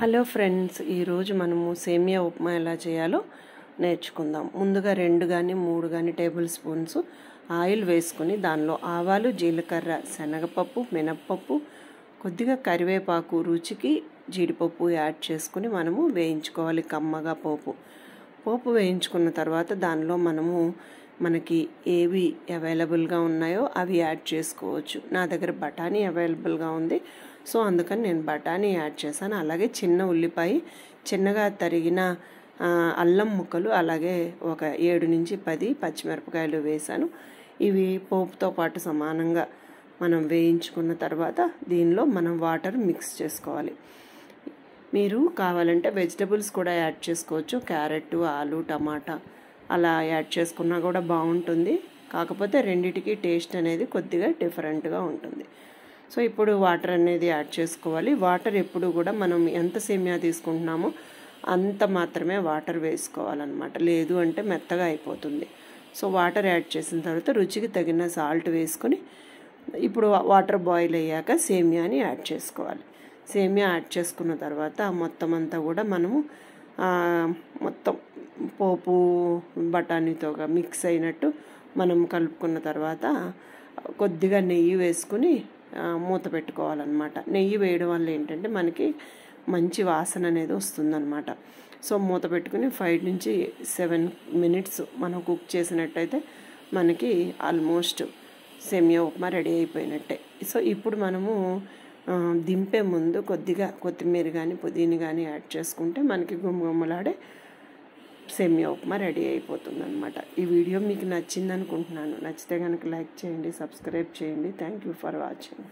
Hello friends, ఈరోజు మనము సేమియా ఉప్మా ఎలా చేయాలో నేర్చుకుందాం. ముందుగా 2 కానీ 3 కానీ టేబుల్ స్పూన్స్ ఆయిల్ వేసుకుని దానిలో ఆవాలు, జీలకర్ర, శనగపప్పు, మినప్పప్పు, కొద్దిగా కరివేపాకు, రుచికి జీడిపప్పు యాడ్ చేసుకుని మనము వేయించుకోవాలి. కమ్మగా పోపు వేయించుకున్న తర్వాత దానిలో మనకి ఏవి అవైలబుల్గా ఉన్నాయో అవి యాడ్ చేసుకోవచ్చు. నా దగ్గర బఠానీ అవైలబుల్గా ఉంది, సో అందుకని నేను బఠానీ యాడ్ చేశాను. అలాగే చిన్న ఉల్లిపాయ, చిన్నగా తరిగిన అల్లం ముక్కలు, అలాగే ఒక 7 నుంచి 10 పచ్చిమిరపకాయలు వేశాను. ఇవి పోపుతో పాటు సమానంగా మనం వేయించుకున్న తర్వాత దీనిలో మనం వాటర్ మిక్స్ చేసుకోవాలి. మీరు కావాలంటే వెజిటబుల్స్ కూడా యాడ్ చేసుకోవచ్చు. క్యారెట్, ఆలు, టమాటా అలా యాడ్ చేసుకున్నా కూడా బాగుంటుంది. కాకపోతే రెండిటికి టేస్ట్ అనేది కొద్దిగా డిఫరెంట్గా ఉంటుంది. సో ఇప్పుడు వాటర్ అనేది యాడ్ చేసుకోవాలి. వాటర్ ఎప్పుడు కూడా మనం ఎంత సేమియా తీసుకుంటున్నామో అంత మాత్రమే వాటర్ వేసుకోవాలన్నమాట, లేదు అంటే మెత్తగా అయిపోతుంది. సో వాటర్ యాడ్ చేసిన తర్వాత రుచికి తగిన సాల్ట్ వేసుకొని ఇప్పుడు వాటర్ బాయిల్ అయ్యాక సేమియాని యాడ్ చేసుకోవాలి. సేమియా యాడ్ చేసుకున్న తర్వాత మొత్తం అంతా కూడా మనము మొత్తం పోపు బఠానీతో మిక్స్ అయినట్టు మనం కలుపుకున్న తర్వాత కొద్దిగా నెయ్యి వేసుకుని మూత పెట్టుకోవాలన్నమాట. నెయ్యి వేయడం వల్ల ఏంటంటే మనకి మంచి వాసన అనేది వస్తుందన్నమాట. సో మూత పెట్టుకుని 5 నుంచి 7 మినిట్స్ మనం కుక్ చేసినట్టయితే మనకి ఆల్మోస్ట్ సేమియా ఉప్మా రెడీ అయిపోయినట్టే. సో ఇప్పుడు మనము దింపే ముందు కొద్దిగా కొత్తిమీర కానీ పుదీనా కానీ యాడ్ చేసుకుంటే మనకి గుమగుమలాడే సేమియా ఉప్మా రెడీ అయిపోతుంది అనమాట. ఈ వీడియో మీకు నచ్చింది అనుకుంటున్నాను. నచ్చితే కనుక లైక్ చేయండి, సబ్స్క్రైబ్ చేయండి. Thank you for watching.